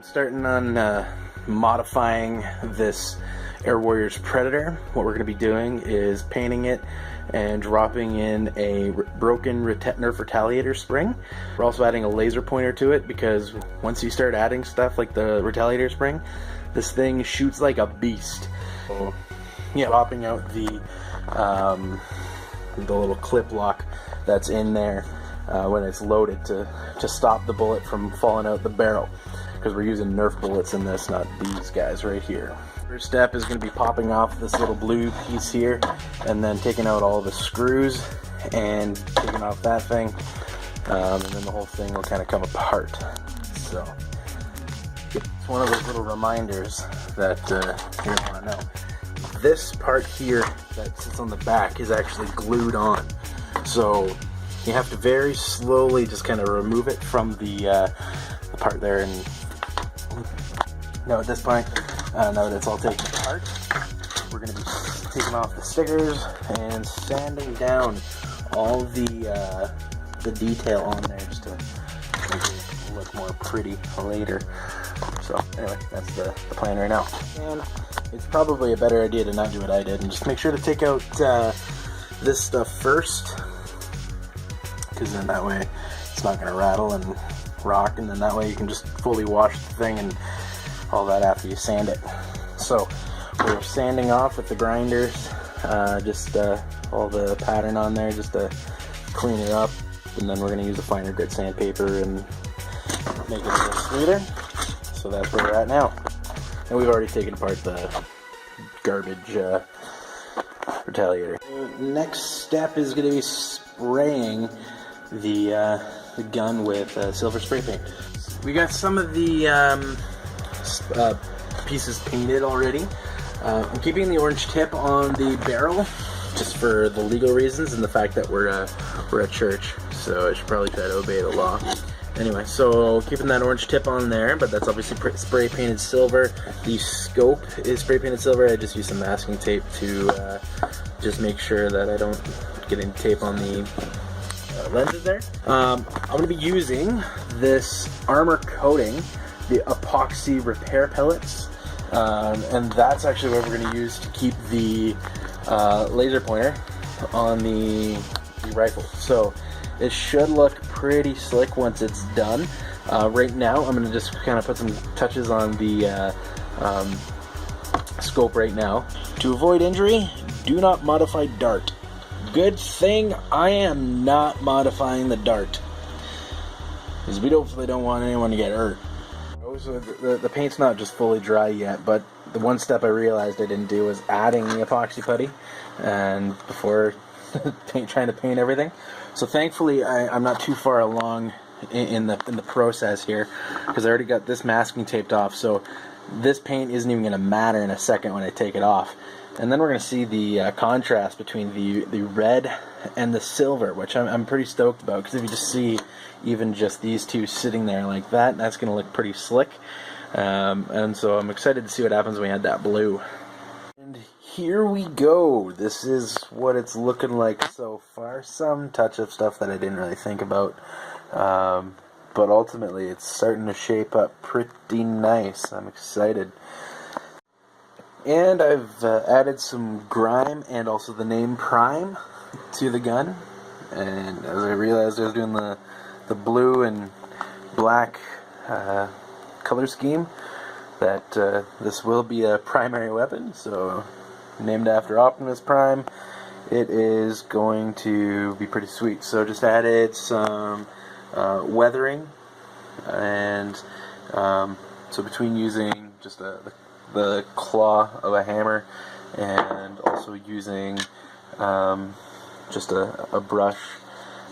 I'm starting on modifying this Air Warriors Predator. What we're going to be doing is painting it and dropping in a broken Nerf Retaliator spring. We're also adding a laser pointer to it because once you start adding stuff like the Retaliator spring, this thing shoots like a beast. So, yeah, popping out the little clip lock that's in there when it's loaded to stop the bullet from falling out the barrel, because we're using Nerf bullets in this, not these guys right here. First step is going to be popping off this little blue piece here and then taking out all the screws and taking off that thing, and then the whole thing will kind of come apart. So it's one of those little reminders that you're going to want to know. This part here that sits on the back is actually glued on, so you have to very slowly just kind of remove it from the part there. And now at this point, now that it's all taken apart, we're going to be taking off the stickers and sanding down all the detail on there just to make it look more pretty later. So anyway, that's the plan right now. And it's probably a better idea to not do what I did and just make sure to take out this stuff first, because then that way it's not going to rattle and rock, and then that way you can just fully wash the thing and all that after you sand it. So we're sanding off with the grinders, just all the pattern on there just to clean it up, and then we're going to use a finer grit sandpaper and make it a little smoother. So that's where we're at now. And we've already taken apart the garbage Retaliator. Next step is going to be spraying the gun with silver spray paint. We got some of the pieces painted already. I'm keeping the orange tip on the barrel just for the legal reasons and the fact that we're at church, so I should probably try to obey the law. Anyway, so keeping that orange tip on there, but that's obviously spray painted silver. The scope is spray painted silver. I just use some masking tape to just make sure that I don't get any tape on the lenses there. I'm going to be using this armor coating, the epoxy repair pellets, and that's actually what we're going to use to keep the laser pointer on the rifle. So it should look pretty slick once it's done. Right now I'm going to just kind of put some touches on the scope right now. To avoid injury, do not modify dart. Good thing I am not modifying the dart, because we don't want anyone to get hurt. So the paint's not just fully dry yet, but the one step I realized I didn't do was adding the epoxy putty and before trying to paint everything. So thankfully I'm not too far along in the process here, because I already got this masking taped off, so this paint isn't even going to matter in a second when I take it off. And then we're going to see the contrast between the red and the silver, which I'm pretty stoked about, because if you just see even just these two sitting there like that, that's going to look pretty slick. And so I'm excited to see what happens when we add that blue. And here we go. This is what it's looking like so far. Some touch-up stuff that I didn't really think about. But ultimately it's starting to shape up pretty nice. I'm excited. And I've added some grime and also the name Prime to the gun. And as I realized I was doing the blue and black color scheme, that this will be a primary weapon. So named after Optimus Prime, it is going to be pretty sweet. So just added some weathering, and so between using just the claw of a hammer and also using just a brush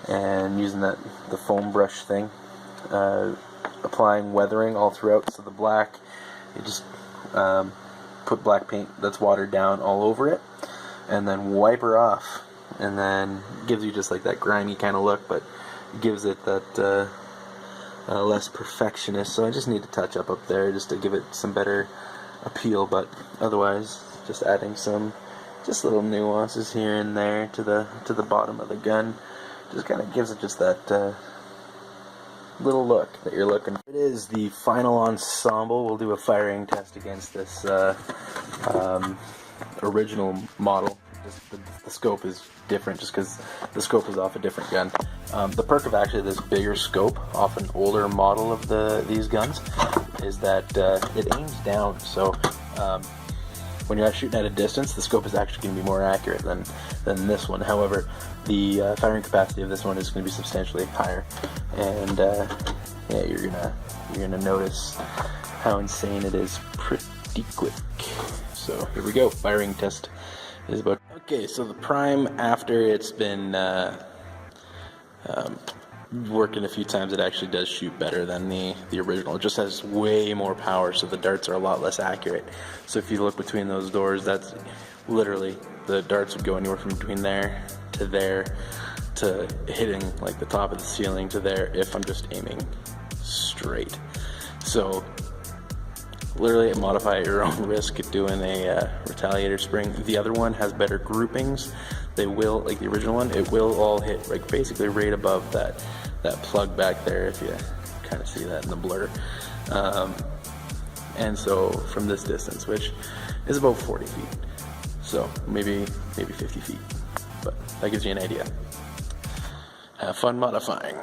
and using the foam brush thing, applying weathering all throughout. So the black, you just put black paint that's watered down all over it and then wipe her off, and then gives you just like that grimy kind of look, but gives it that less perfectionist. So I just need to touch up there just to give it some better appeal, but otherwise just adding some just little nuances here and there to the bottom of the gun just kind of gives it just that little look that you're looking for. It is the final ensemble. We'll do a firing test against this original model. The scope is different just because the scope is off a different gun. The perk of actually this bigger scope off an older model of these guns is that it aims down, so when you're shooting at a distance, the scope is actually going to be more accurate than this one. However, the firing capacity of this one is going to be substantially higher, and yeah, you're gonna notice how insane it is pretty quick. So here we go. Firing test is about. Okay, so the prime, after it's been working a few times, it actually does shoot better than the original. It just has way more power, so the darts are a lot less accurate. So if you look between those doors, that's literally, the darts would go anywhere from between there to hitting like the top of the ceiling to there if I'm just aiming straight. So literally modify at your own risk doing a retaliator spring. The other one has better groupings. They will, like the original one, it will all hit like basically right above that plug back there, if you kind of see that in the blur. And so from this distance, which is about 40 feet, so maybe 50 feet, but that gives you an idea. Have fun modifying.